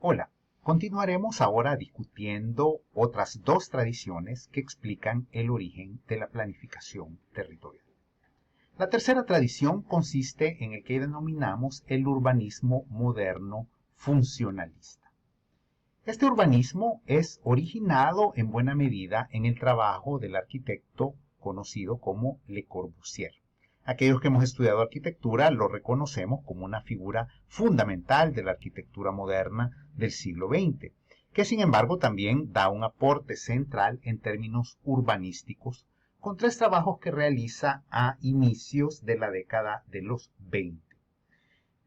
Hola, continuaremos ahora discutiendo otras dos tradiciones que explican el origen de la planificación territorial. La tercera tradición consiste en el que denominamos el urbanismo moderno funcionalista. Este urbanismo es originado en buena medida en el trabajo del arquitecto conocido como Le Corbusier. Aquellos que hemos estudiado arquitectura lo reconocemos como una figura fundamental de la arquitectura moderna del siglo XX, que sin embargo también da un aporte central en términos urbanísticos con tres trabajos que realiza a inicios de la década de los 20.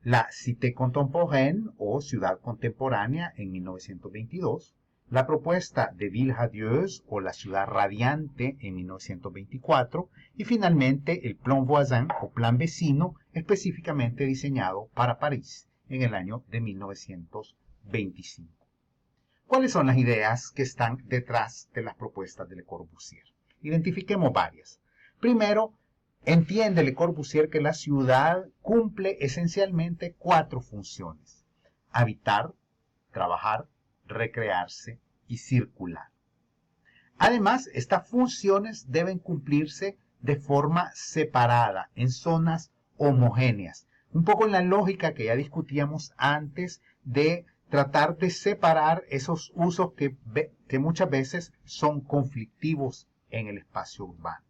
La Cité Contemporaine o Ciudad Contemporánea en 1922, la propuesta de Ville Radieuse o la Ciudad Radiante en 1924 y finalmente el Plan Voisin o Plan Vecino específicamente diseñado para París en el año de 1925. ¿Cuáles son las ideas que están detrás de las propuestas de Le Corbusier? Identifiquemos varias. Primero, entiende Le Corbusier que la ciudad cumple esencialmente cuatro funciones: habitar, trabajar, recrearse y circular. Además, estas funciones deben cumplirse de forma separada, en zonas homogéneas, un poco en la lógica que ya discutíamos antes de tratar de separar esos usos que muchas veces son conflictivos en el espacio urbano.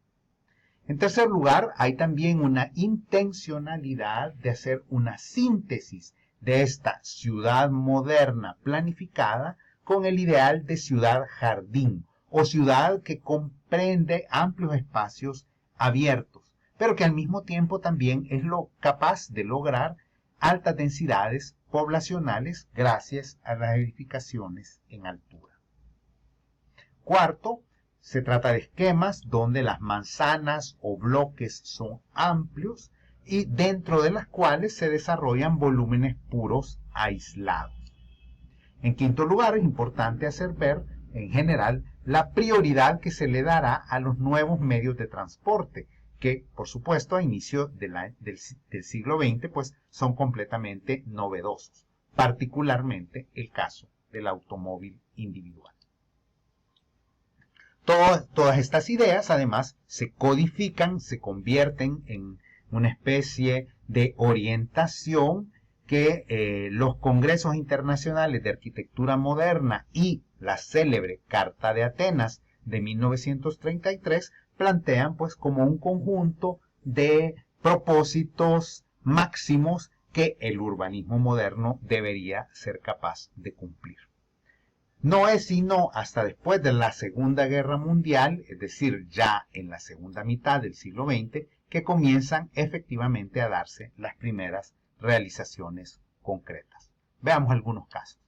En tercer lugar, hay también una intencionalidad de hacer una síntesis de esta ciudad moderna planificada con el ideal de ciudad-jardín o ciudad que comprende amplios espacios abiertos, pero que al mismo tiempo también es capaz de lograr altas densidades poblacionales gracias a las edificaciones en altura. Cuarto, se trata de esquemas donde las manzanas o bloques son amplios y dentro de las cuales se desarrollan volúmenes puros aislados. En quinto lugar, es importante hacer ver, en general, la prioridad que se le dará a los nuevos medios de transporte, que, por supuesto, a inicio del siglo XX, pues, son completamente novedosos, particularmente el caso del automóvil individual. Todas estas ideas, además, se codifican, se convierten en una especie de orientación que los congresos internacionales de arquitectura moderna y la célebre Carta de Atenas de 1933 plantean pues como un conjunto de propósitos máximos que el urbanismo moderno debería ser capaz de cumplir. No es sino hasta después de la Segunda Guerra Mundial, es decir, ya en la segunda mitad del siglo XX, que comienzan efectivamente a darse las primeras realizaciones concretas. Veamos algunos casos.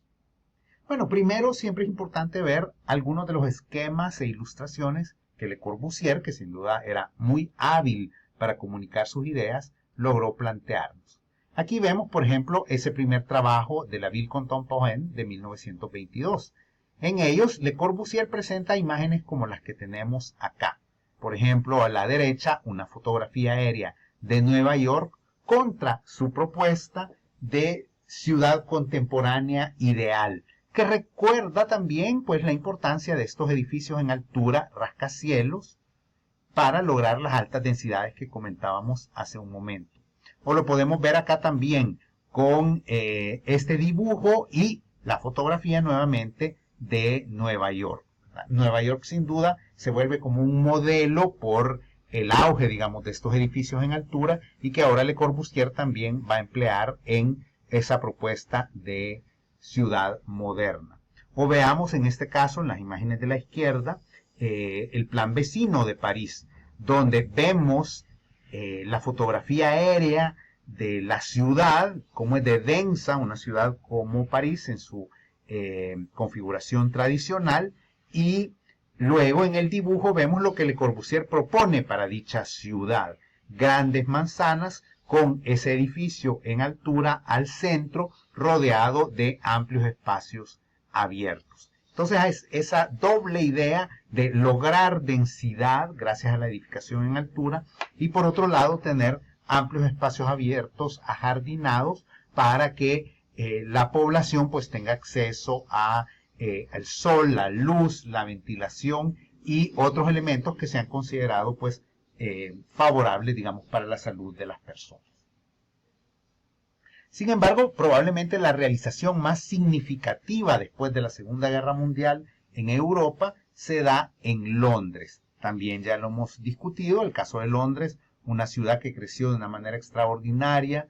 Bueno, primero siempre es importante ver algunos de los esquemas e ilustraciones que Le Corbusier, que sin duda era muy hábil para comunicar sus ideas, logró plantearnos. Aquí vemos, por ejemplo, ese primer trabajo de la Ville Contemporaine de 1922. En ellos, Le Corbusier presenta imágenes como las que tenemos acá. Por ejemplo, a la derecha, una fotografía aérea de Nueva York contra su propuesta de ciudad contemporánea ideal, que recuerda también pues, la importancia de estos edificios en altura, rascacielos, para lograr las altas densidades que comentábamos hace un momento. O lo podemos ver acá también con este dibujo y la fotografía nuevamente de Nueva York. Nueva York sin duda se vuelve como un modelo por el auge, digamos, de estos edificios en altura y que ahora Le Corbusier también va a emplear en esa propuesta de ciudad moderna. O veamos en este caso, en las imágenes de la izquierda, el plan vecino de París, donde vemos la fotografía aérea de la ciudad, como es de densa, una ciudad como París en su configuración tradicional, y luego en el dibujo vemos lo que Le Corbusier propone para dicha ciudad: grandes manzanas con ese edificio en altura al centro, rodeado de amplios espacios abiertos. Entonces es esa doble idea de lograr densidad gracias a la edificación en altura y por otro lado tener amplios espacios abiertos, ajardinados, para que la población pues tenga acceso a al sol, la luz, la ventilación y otros elementos que se han considerado pues favorables, digamos, para la salud de las personas. Sin embargo, probablemente la realización más significativa después de la Segunda Guerra Mundial en Europa se da en Londres. También ya lo hemos discutido, el caso de Londres, una ciudad que creció de una manera extraordinaria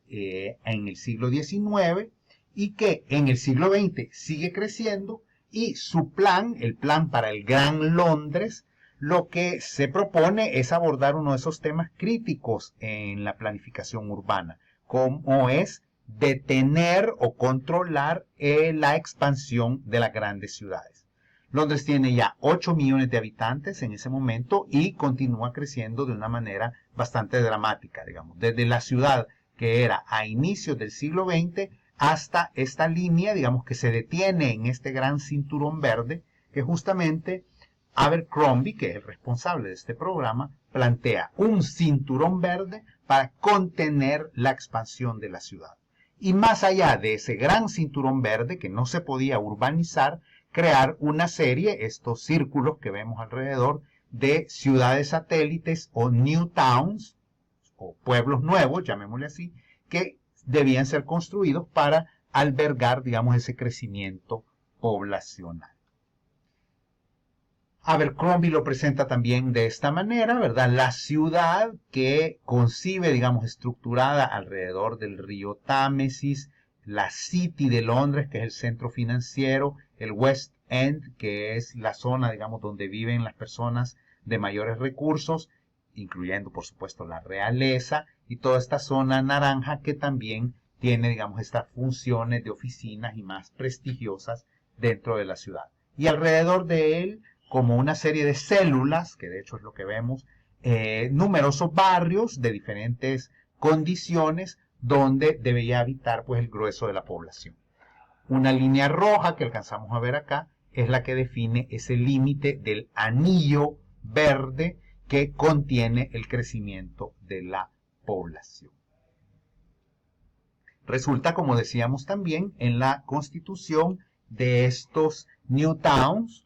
en el siglo XIX y que en el siglo XX sigue creciendo, y su plan, el plan para el Gran Londres, lo que se propone es abordar uno de esos temas críticos en la planificación urbana, como es detener o controlar la expansión de las grandes ciudades. Londres tiene ya 8 millones de habitantes en ese momento y continúa creciendo de una manera bastante dramática, digamos, desde la ciudad que era a inicios del siglo XX hasta esta línea, digamos, que se detiene en este gran cinturón verde, que justamente Abercrombie, que es el responsable de este programa, plantea un cinturón verde para contener la expansión de la ciudad. Y más allá de ese gran cinturón verde que no se podía urbanizar, crear una serie, estos círculos que vemos alrededor, de ciudades satélites o new towns, o pueblos nuevos, llamémosle así, que debían ser construidos para albergar, digamos, ese crecimiento poblacional. Abercrombie lo presenta también de esta manera, ¿verdad? La ciudad que concibe, digamos, estructurada alrededor del río Támesis, la City de Londres, que es el centro financiero, el West End, que es la zona, digamos, donde viven las personas de mayores recursos, incluyendo, por supuesto, la realeza, y toda esta zona naranja que también tiene, digamos, estas funciones de oficinas y más prestigiosas dentro de la ciudad. Y alrededor de él, como una serie de células, que de hecho es lo que vemos, numerosos barrios de diferentes condiciones donde debería habitar pues el grueso de la población. Una línea roja que alcanzamos a ver acá es la que define ese límite del anillo verde que contiene el crecimiento de la población. Resulta, como decíamos también, en la constitución de estos new towns,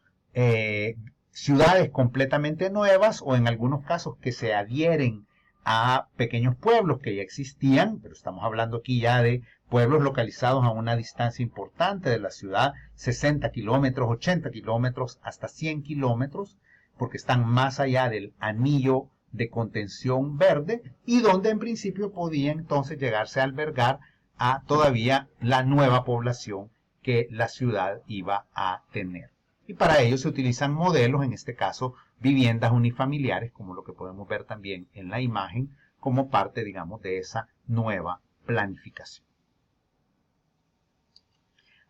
ciudades completamente nuevas o en algunos casos que se adhieren a pequeños pueblos que ya existían, pero estamos hablando aquí ya de pueblos localizados a una distancia importante de la ciudad, 60 kilómetros, 80 kilómetros, hasta 100 kilómetros, porque están más allá del anillo de contención verde y donde en principio podía entonces llegarse a albergar a todavía la nueva población que la ciudad iba a tener. Y para ello se utilizan modelos, en este caso viviendas unifamiliares, como lo que podemos ver también en la imagen, como parte, digamos, de esa nueva planificación.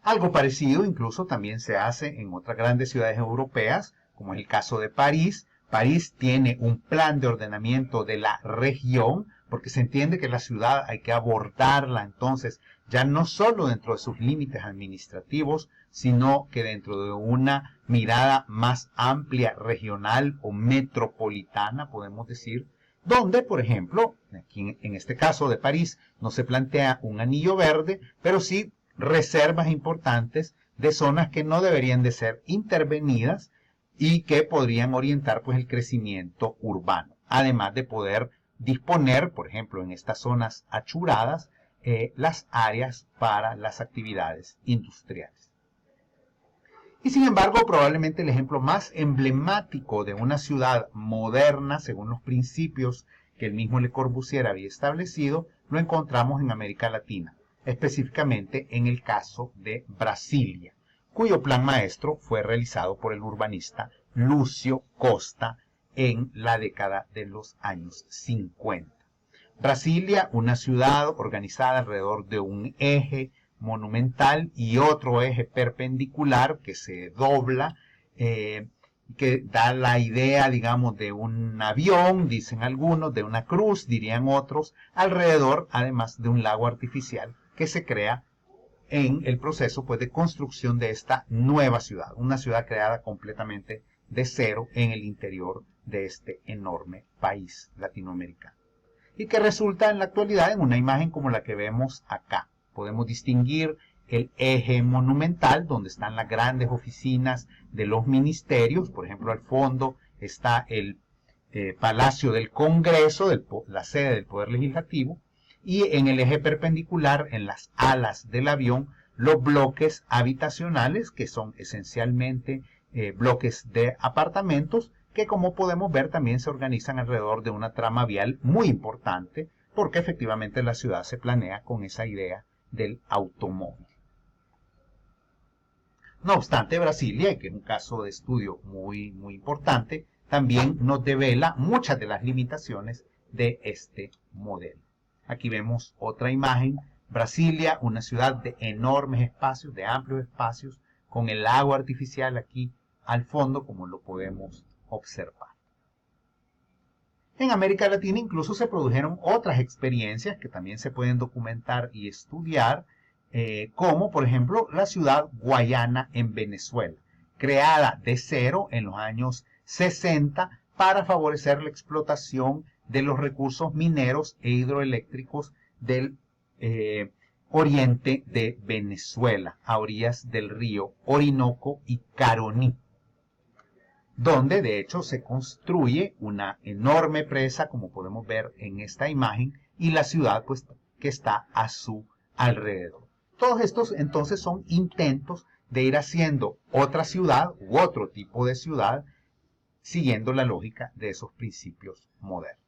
Algo parecido incluso también se hace en otras grandes ciudades europeas, como es el caso de París. París tiene un plan de ordenamiento de la región, porque se entiende que la ciudad hay que abordarla entonces ya no solo dentro de sus límites administrativos, sino que dentro de una mirada más amplia, regional o metropolitana, podemos decir, donde, por ejemplo, aquí en este caso de París, no se plantea un anillo verde, pero sí reservas importantes de zonas que no deberían de ser intervenidas y que podrían orientar pues el crecimiento urbano, además de poder disponer, por ejemplo, en estas zonas achuradas, las áreas para las actividades industriales. Y sin embargo, probablemente el ejemplo más emblemático de una ciudad moderna, según los principios que el mismo Le Corbusier había establecido, lo encontramos en América Latina, específicamente en el caso de Brasilia, cuyo plan maestro fue realizado por el urbanista Lúcio Costa en la década de los años 50. Brasilia, una ciudad organizada alrededor de un eje monumental y otro eje perpendicular que se dobla, que da la idea, digamos, de un avión, dicen algunos, de una cruz, dirían otros, alrededor, además de un lago artificial que se crea en el proceso pues, de construcción de esta nueva ciudad, una ciudad creada completamente de cero en el interior de este enorme país latinoamericano, y que resulta en la actualidad en una imagen como la que vemos acá. Podemos distinguir el eje monumental, donde están las grandes oficinas de los ministerios. Por ejemplo, al fondo está el Palacio del Congreso, la sede del Poder Legislativo, y en el eje perpendicular, en las alas del avión, los bloques habitacionales, que son esencialmente bloques de apartamentos, que como podemos ver también se organizan alrededor de una trama vial muy importante, porque efectivamente la ciudad se planea con esa idea del automóvil. No obstante, Brasilia, que es un caso de estudio muy importante, también nos devela muchas de las limitaciones de este modelo. Aquí vemos otra imagen. Brasilia, una ciudad de enormes espacios, de amplios espacios, con el lago artificial aquí al fondo, como lo podemos observar. En América Latina incluso se produjeron otras experiencias que también se pueden documentar y estudiar, como por ejemplo la ciudad Guayana en Venezuela, creada de cero en los años 60 para favorecer la explotación de los recursos mineros e hidroeléctricos del oriente de Venezuela, a orillas del río Orinoco y Caroní, donde de hecho se construye una enorme presa, como podemos ver en esta imagen, y la ciudad pues que está a su alrededor. Todos estos entonces son intentos de ir haciendo otra ciudad u otro tipo de ciudad siguiendo la lógica de esos principios modernos.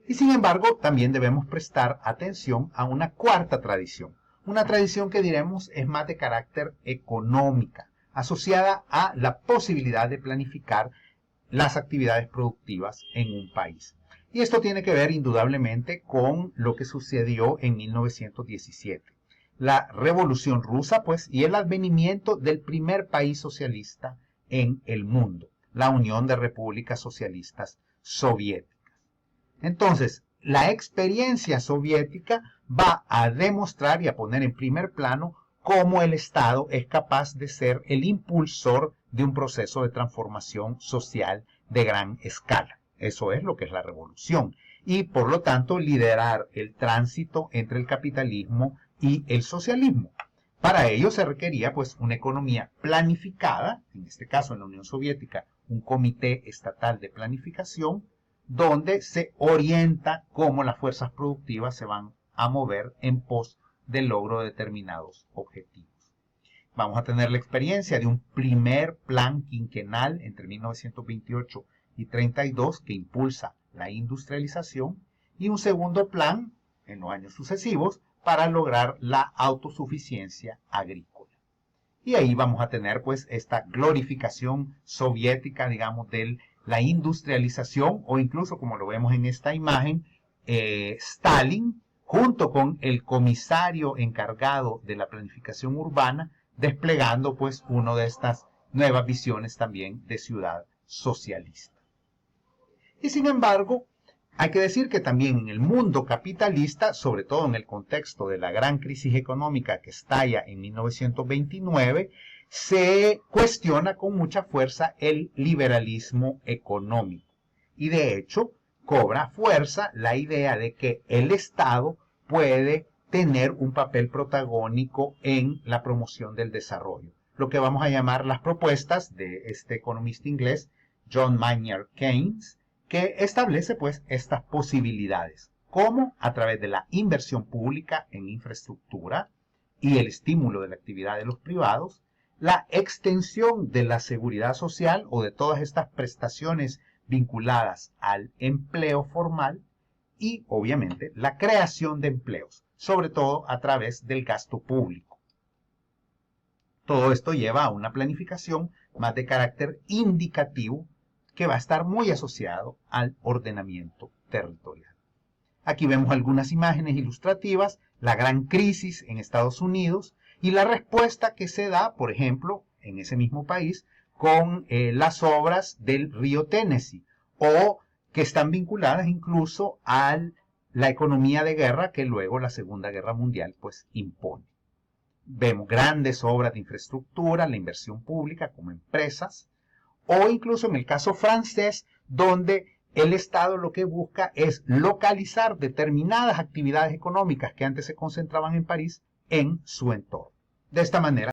Y sin embargo, también debemos prestar atención a una cuarta tradición, una tradición que diremos es más de carácter económica, asociada a la posibilidad de planificar las actividades productivas en un país. Y esto tiene que ver indudablemente con lo que sucedió en 1917. La Revolución Rusa, pues, y el advenimiento del primer país socialista en el mundo, la Unión de Repúblicas Socialistas Soviéticas. Entonces, la experiencia soviética va a demostrar y a poner en primer plano cómo el Estado es capaz de ser el impulsor de un proceso de transformación social de gran escala. Eso es lo que es la revolución. Y por lo tanto liderar el tránsito entre el capitalismo y el socialismo. Para ello se requería pues una economía planificada, en este caso en la Unión Soviética, un comité estatal de planificación, donde se orienta cómo las fuerzas productivas se van a mover en pos del logro de determinados objetivos. Vamos a tener la experiencia de un primer plan quinquenal entre 1928 y 32 que impulsa la industrialización y un segundo plan en los años sucesivos para lograr la autosuficiencia agrícola. Y ahí vamos a tener pues esta glorificación soviética, digamos, de la industrialización, o incluso como lo vemos en esta imagen, Stalin, junto con el comisario encargado de la planificación urbana, desplegando pues una de estas nuevas visiones también de ciudad socialista. Y sin embargo, hay que decir que también en el mundo capitalista, sobre todo en el contexto de la gran crisis económica que estalla en 1929, se cuestiona con mucha fuerza el liberalismo económico. Y de hecho, cobra fuerza la idea de que el Estado puede tener un papel protagónico en la promoción del desarrollo. Lo que vamos a llamar las propuestas de este economista inglés, John Maynard Keynes, que establece pues estas posibilidades, como a través de la inversión pública en infraestructura y el estímulo de la actividad de los privados, la extensión de la seguridad social o de todas estas prestaciones vinculadas al empleo formal y obviamente la creación de empleos, sobre todo a través del gasto público. Todo esto lleva a una planificación más de carácter indicativo que va a estar muy asociado al ordenamiento territorial. Aquí vemos algunas imágenes ilustrativas, la gran crisis en Estados Unidos y la respuesta que se da, por ejemplo, en ese mismo país, con las obras del río Tennessee, o que están vinculadas incluso a la economía de guerra que luego la Segunda Guerra Mundial pues impone. Vemos grandes obras de infraestructura, la inversión pública como empresas, o incluso en el caso francés, donde el Estado lo que busca es localizar determinadas actividades económicas que antes se concentraban en París en su entorno. De esta manera